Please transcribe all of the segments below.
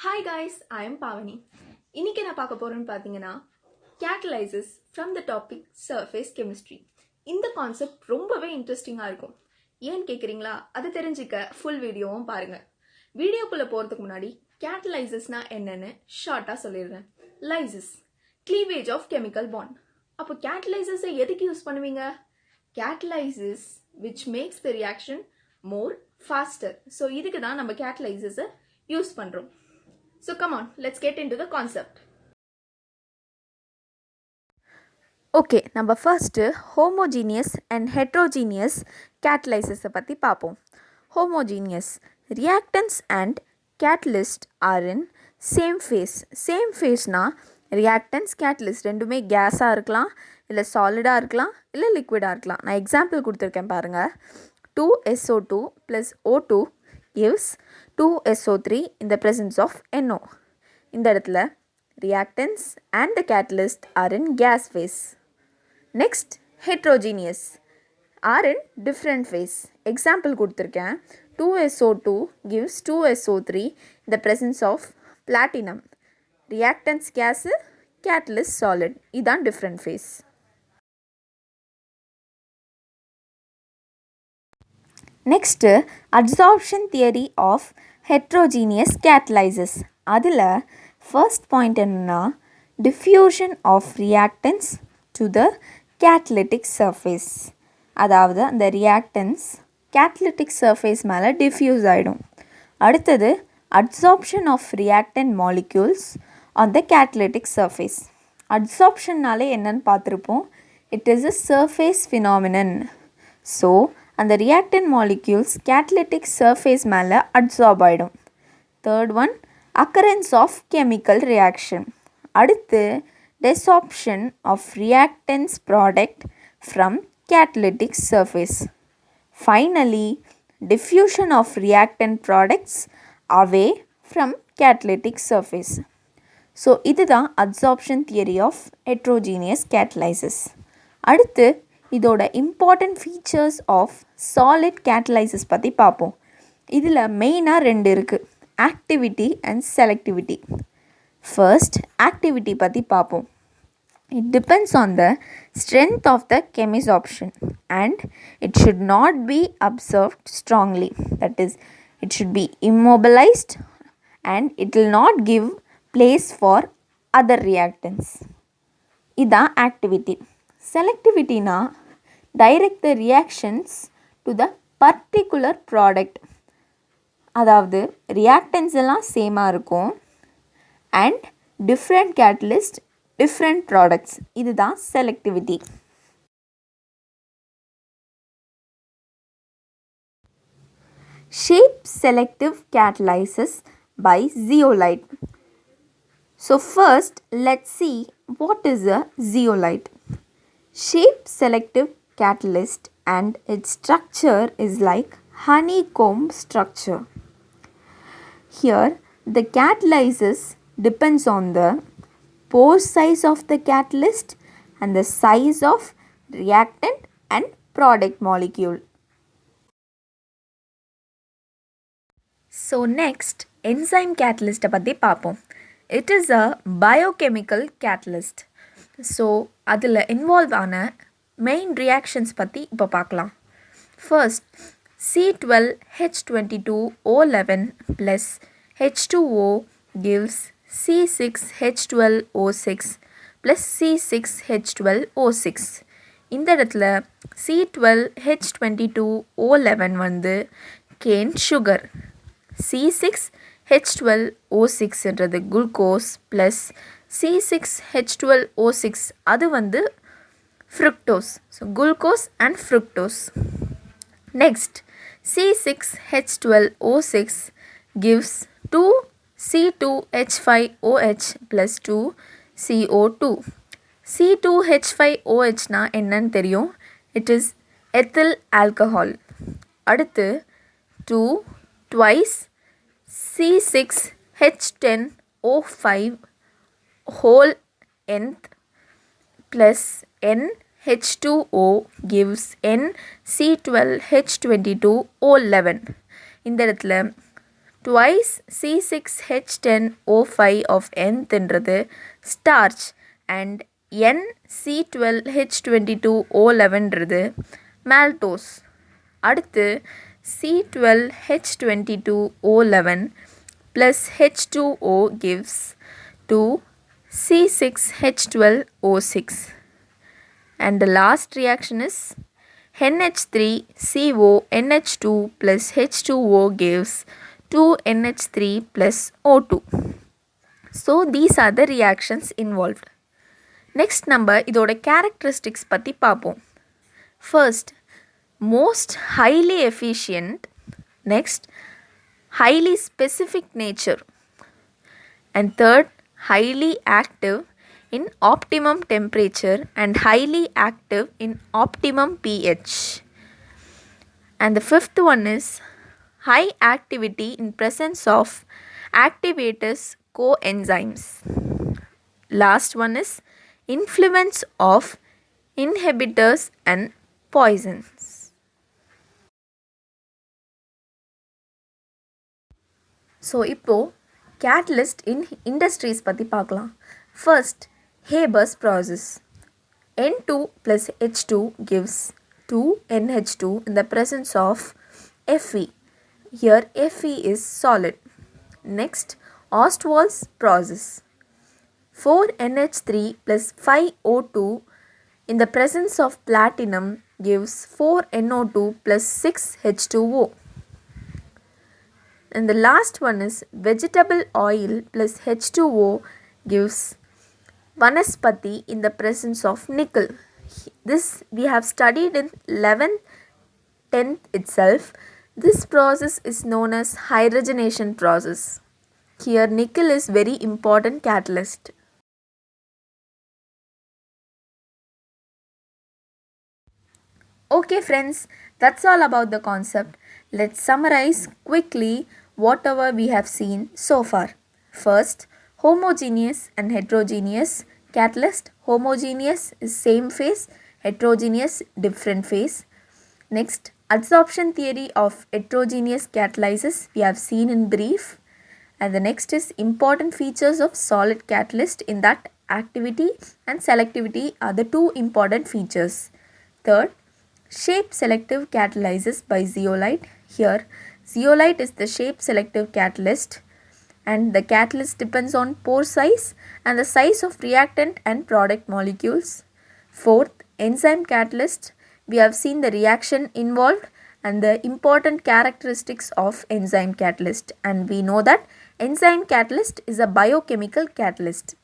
Hi guys, I am Pavani. இன்னைக்கு நான் பார்க்க போறேன்னு பார்த்தீங்கன்னா catalysis from the topic surface chemistry. இந்த கான்செப்ட் ரொம்பவே இன்ட்ரெஸ்டிங்காக இருக்கும். ஏன்னு கேட்குறீங்களா? அது தெரிஞ்சுக்க ஃபுல் வீடியோவும் பாருங்க. வீடியோக்குள்ளே போகிறதுக்கு முன்னாடி catalysisனா என்னன்னு ஷார்ட்டாக சொல்லிடுறேன். Lysis cleavage of chemical bond. அப்போ catalysisஐ எதுக்கு யூஸ் பண்ணுவீங்க? catalysis which makes the reaction more faster. So இதுக்கு தான் நம்ம catalysisஐ யூஸ் பண்ணுறோம். So come on, let's get into the concept. Okay, நம்ம ஃபர்ஸ்ட்டு ஹோமோஜீனியஸ் அண்ட் ஹெட்ரோஜீனியஸ் கேட்டலைசிஸை பற்றி பார்ப்போம். Homogeneous reactants and catalyst are in same phase. Same ஃபேஸ்னால் reactants catalyst ரெண்டுமே கேஸாக இருக்கலாம், இல்லை சாலிடாக இருக்கலாம், இல்லை லிக்விடாக இருக்கலாம். நான் எக்ஸாம்பிள் கொடுத்துருக்கேன் பாருங்கள். 2SO2 + O2 gives 2SO3 in the presence of NO. இந்த இடத்துல reactants and the catalyst are in gas phase. Next, heterogeneous are in different phase. Example கொடுத்திருக்கேன். 2SO2 gives 2SO3 in the presence of platinum. Reactants gas, catalyst solid. இதான் different phase. Next, adsorption theory of heterogeneous catalysis. அதில் first point என்னன்னா diffusion of reactants to the catalytic surface. அதாவது அந்த reactants catalytic surface மேலே diffuse ஆகிடும். அடுத்தது adsorption of reactant molecules on the catalytic surface. adsorptionனாலே என்னன்னு பார்த்துருப்போம். It is a surface phenomenon. So அந்த reactant molecules catalytic surface மேலே adsorb ஆகிடும். Third one, occurrence of chemical reaction. அடுத்து desorption of reactants product from catalytic surface. Finally, diffusion of reactant products away from catalytic surface. So இதுதான் adsorption theory of heterogeneous catalysis. அடுத்து இதோட important features of solid catalysis பற்றி பார்ப்போம். இதில் மெயினாக ரெண்டு இருக்குது, activity and selectivity. First, activity பற்றி பார்ப்போம். It depends on the strength of the chemisorption and it should not be absorbed strongly. That is, it should be immobilized and it will not give place for other reactants. இதான் activity. Selectivity na direct the reactions to the particular product. அதாவது reactants எல்லாம் சேமாக இருக்கும் and different catalyst different products. இதுதான் selectivity. Shape selective catalysis by zeolite. So first let's see what is a zeolite. Shape selective catalyst and its structure is like honeycomb structure. Here the catalysis depends on the pore size of the catalyst and the size of reactant and product molecule. So next, enzyme catalyst பற்றி பார்ப்போம். It is a biochemical catalyst. So அதில் involve ஆன main reactions பற்றி இப்போ பார்க்கலாம். First, C12H22O11 + H2O gives C6H12O6 + C6H12O6. இந்த இடத்துல C12H22O11 வந்து கேன் சுகர், C6H12O6ன்றது குளுக்கோஸ் ப்ளஸ் C6H12O6 அது வந்து fructose. So glucose and fructose. Next, C6H12O6 gives 2C2H5OH + 2CO2. C2H5OHனா என்னன்னு தெரியும். It is ethyl alcohol. அடுத்து 2 twice C6H10O5 whole nth plus NH2O gives NC12H22O11. இந்த இடத்துல twice C6H10O5 of nth என்றது starch and NC12H22O11 என்றது maltose. அடுத்து C12H22O11 plus H2O gives to C6H12O6. And the last reaction is NH3CO NH2 plus H2O gives 2NH3 plus O2. So these are the reactions involved. Next நம்ம இதோட characteristics பற்றி பார்ப்போம். First, most highly efficient. Next, highly specific nature. And third, highly active in optimum temperature and highly active in optimum pH. And the fifth one is high activity in presence of activators coenzymes. Last one is influence of inhibitors and poisons. So இப்போ catalyst in industries பற்றி பார்க்கலாம். First, Haber's process. N2 plus H2 gives 2NH2 in the presence of Fe. Here Fe is solid. Next, Ostwald's process. 4NH3 plus 5O2 in the presence of platinum gives 4NO2 plus 6H2O. And the last one is vegetable oil plus H2O gives vanaspati in the presence of nickel. This we have studied in 11th, 10th itself. This process is known as hydrogenation process. Here nickel is very important catalyst. Okay friends, that's all about the concept. Let's summarize quickly whatever we have seen so far. First, homogeneous and heterogeneous catalyst. Homogeneous is same phase, heterogeneous different phase. Next, adsorption theory of heterogeneous catalysis we have seen in brief. And the next is important features of solid catalyst, in that activity and selectivity are the two important features. Third, shape selective catalysis by zeolite. Here zeolite is the shape selective catalyst and the catalyst depends on pore size and the size of reactant and product molecules. Fourth, enzyme catalyst. We have seen the reaction involved and the important characteristics of enzyme catalyst, and we know that enzyme catalyst is a biochemical catalyst.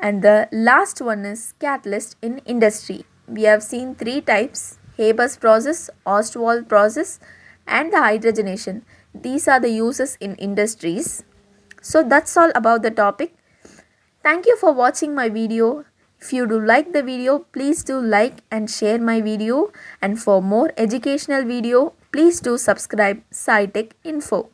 And the last one is catalyst in industry. We have seen three types: Haber's process, Ostwald process and the hydrogenation. These are the uses in industries. So that's all about the topic. Thank you for watching my video. If you do like the video, please do like and share my video, and for more educational video, please do subscribe SciTech Info.